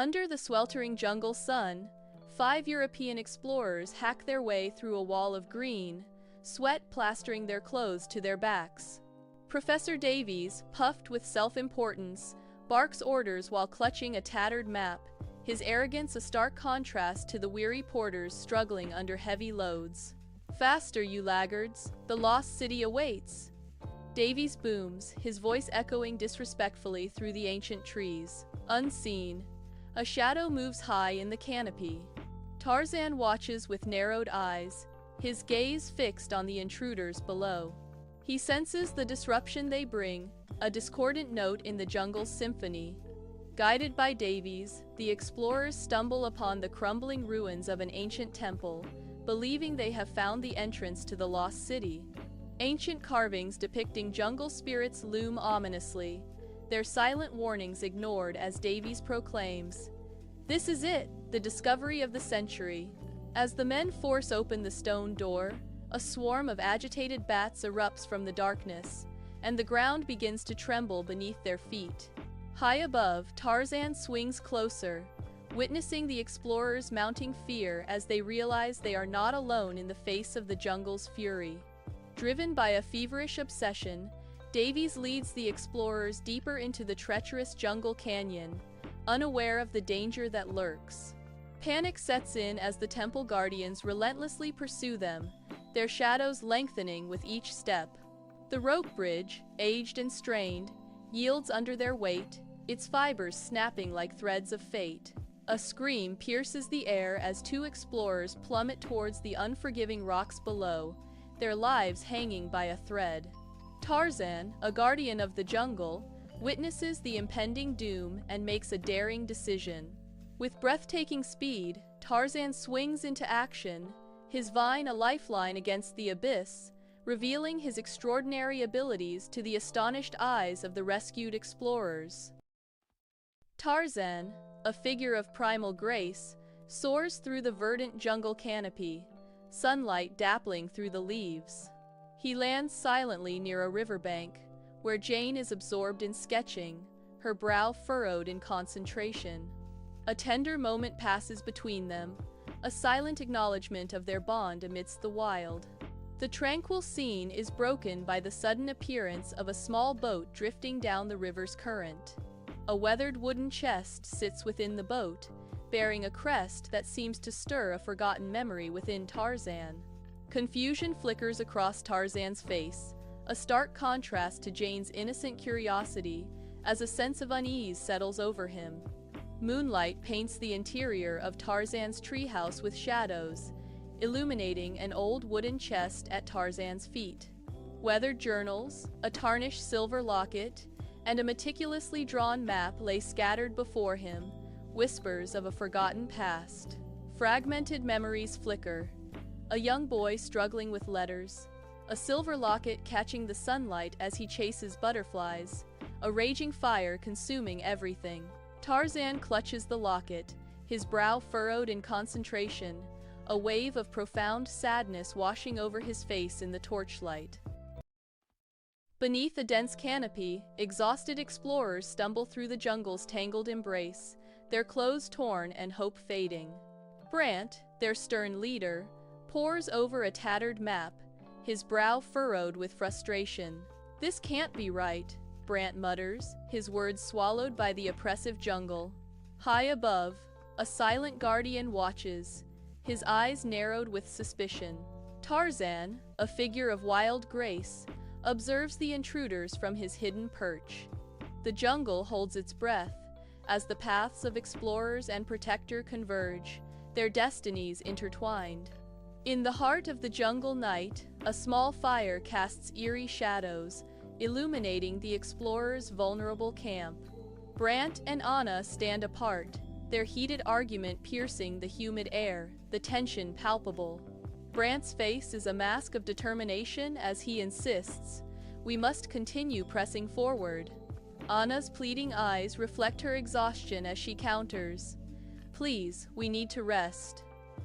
Under the sweltering jungle sun, 5 European explorers hack their way through a wall of green, sweat plastering their clothes to their backs. Professor Davies, puffed with self-importance, barks orders while clutching a tattered map, his arrogance a stark contrast to the weary porters struggling under heavy loads. "Faster, you laggards, the lost city awaits!" Davies booms, his voice echoing disrespectfully through the ancient trees. Unseen, a shadow moves high in the canopy. Tarzan watches with narrowed eyes, his gaze fixed on the intruders below. He senses the disruption they bring, a discordant note in the jungle's symphony. Guided by Davies, the explorers stumble upon the crumbling ruins of an ancient temple, believing they have found the entrance to the lost city. Ancient carvings depicting jungle spirits loom ominously, their silent warnings ignored as Davies proclaims, "This is it, the discovery of the century." As the men force open the stone door, a swarm of agitated bats erupts from the darkness, and the ground begins to tremble beneath their feet. High above, Tarzan swings closer, witnessing the explorers' mounting fear as they realize they are not alone in the face of the jungle's fury. Driven by a feverish obsession, Davies leads the explorers deeper into the treacherous jungle canyon, unaware of the danger that lurks. Panic sets in as the temple guardians relentlessly pursue them, their shadows lengthening with each step. The rope bridge, aged and strained, yields under their weight, its fibers snapping like threads of fate. A scream pierces the air as 2 explorers plummet towards the unforgiving rocks below, their lives hanging by a thread. Tarzan, a guardian of the jungle, witnesses the impending doom and makes a daring decision. With breathtaking speed, Tarzan swings into action, his vine a lifeline against the abyss, revealing his extraordinary abilities to the astonished eyes of the rescued explorers. Tarzan, a figure of primal grace, soars through the verdant jungle canopy, sunlight dappling through the leaves. He lands silently near a riverbank, where Jane is absorbed in sketching, her brow furrowed in concentration. A tender moment passes between them, a silent acknowledgement of their bond amidst the wild. The tranquil scene is broken by the sudden appearance of a small boat drifting down the river's current. A weathered wooden chest sits within the boat, bearing a crest that seems to stir a forgotten memory within Tarzan. Confusion flickers across Tarzan's face, a stark contrast to Jane's innocent curiosity, as a sense of unease settles over him. Moonlight paints the interior of Tarzan's treehouse with shadows, illuminating an old wooden chest at Tarzan's feet. Weathered journals, a tarnished silver locket, and a meticulously drawn map lay scattered before him, whispers of a forgotten past. Fragmented memories flicker. A young boy struggling with letters, a silver locket catching the sunlight as he chases butterflies, a raging fire consuming everything. Tarzan clutches the locket, his brow furrowed in concentration, a wave of profound sadness washing over his face in the torchlight. Beneath a dense canopy, exhausted explorers stumble through the jungle's tangled embrace, their clothes torn and hope fading. Brant, their stern leader, pores over a tattered map, his brow furrowed with frustration. "This can't be right," Brant mutters, his words swallowed by the oppressive jungle. High above, a silent guardian watches, his eyes narrowed with suspicion. Tarzan, a figure of wild grace, observes the intruders from his hidden perch. The jungle holds its breath, as the paths of explorers and protector converge, their destinies intertwined. In the heart of the jungle night, a small fire casts eerie shadows, illuminating the explorers' vulnerable camp. Brant and Anna stand apart, their heated argument piercing the humid air, the tension palpable. Brant's face is a mask of determination as he insists, "We must continue pressing forward." Anna's pleading eyes reflect her exhaustion as she counters, "Please, we need to rest."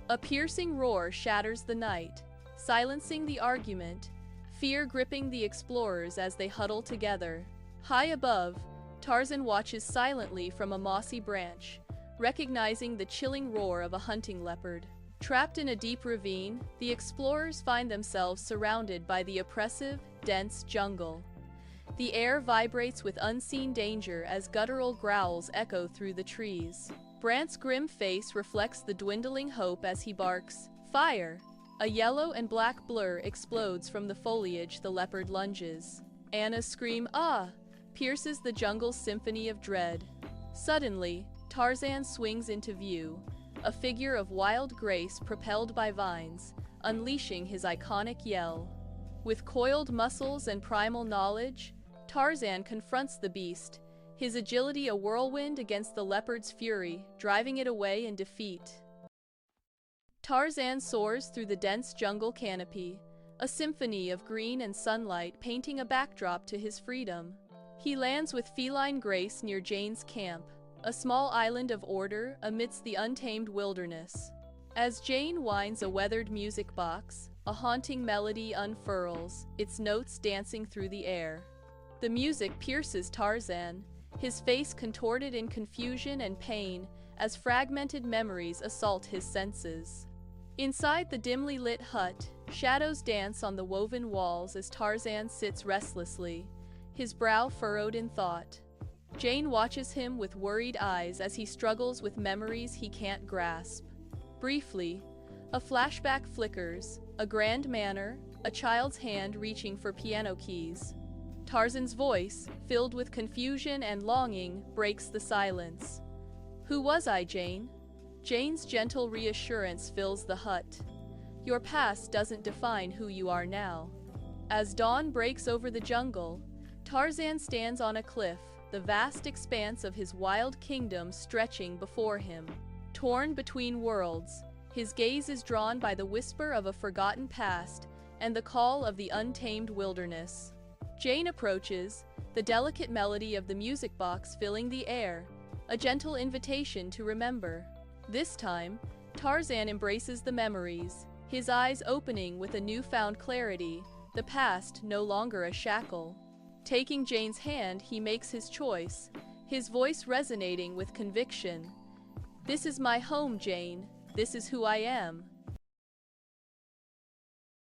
A piercing roar shatters the night, silencing the argument, fear gripping the explorers as they huddle together. High above, Tarzan watches silently from a mossy branch, recognizing the chilling roar of a hunting leopard. Trapped in a deep ravine, the explorers find themselves surrounded by the oppressive, dense jungle. The air vibrates with unseen danger as guttural growls echo through the trees. Brant's grim face reflects the dwindling hope as he barks, "Fire!" A yellow and black blur explodes from the foliage the leopard lunges. Anna's scream, "Ah!" pierces the jungle's symphony of dread. Suddenly, Tarzan swings into view, a figure of wild grace propelled by vines, unleashing his iconic yell. With coiled muscles and primal knowledge, Tarzan confronts the beast, his agility a whirlwind against the leopard's fury, driving it away in defeat. Tarzan soars through the dense jungle canopy, a symphony of green and sunlight painting a backdrop to his freedom. He lands with feline grace near Jane's camp, a small island of order amidst the untamed wilderness. As Jane winds a weathered music box, a haunting melody unfurls, its notes dancing through the air. The music pierces Tarzan, his face contorted in confusion and pain as fragmented memories assault his senses. Inside the dimly lit hut, shadows dance on the woven walls as Tarzan sits restlessly, his brow furrowed in thought. Jane watches him with worried eyes as he struggles with memories he can't grasp. Briefly, a flashback flickers, a grand manner, a child's hand reaching for piano keys. Tarzan's voice, filled with confusion and longing, breaks the silence. "Who was I, Jane?" Jane's gentle reassurance fills the hut. "Your past doesn't define who you are now." As dawn breaks over the jungle, Tarzan stands on a cliff, the vast expanse of his wild kingdom stretching before him. Torn between worlds, his gaze is drawn by the whisper of a forgotten past and the call of the untamed wilderness. Jane approaches, the delicate melody of the music box filling the air, a gentle invitation to remember. This time, Tarzan embraces the memories, his eyes opening with a newfound clarity, the past no longer a shackle. Taking Jane's hand, he makes his choice, his voice resonating with conviction. "This is my home, Jane. This is who I am."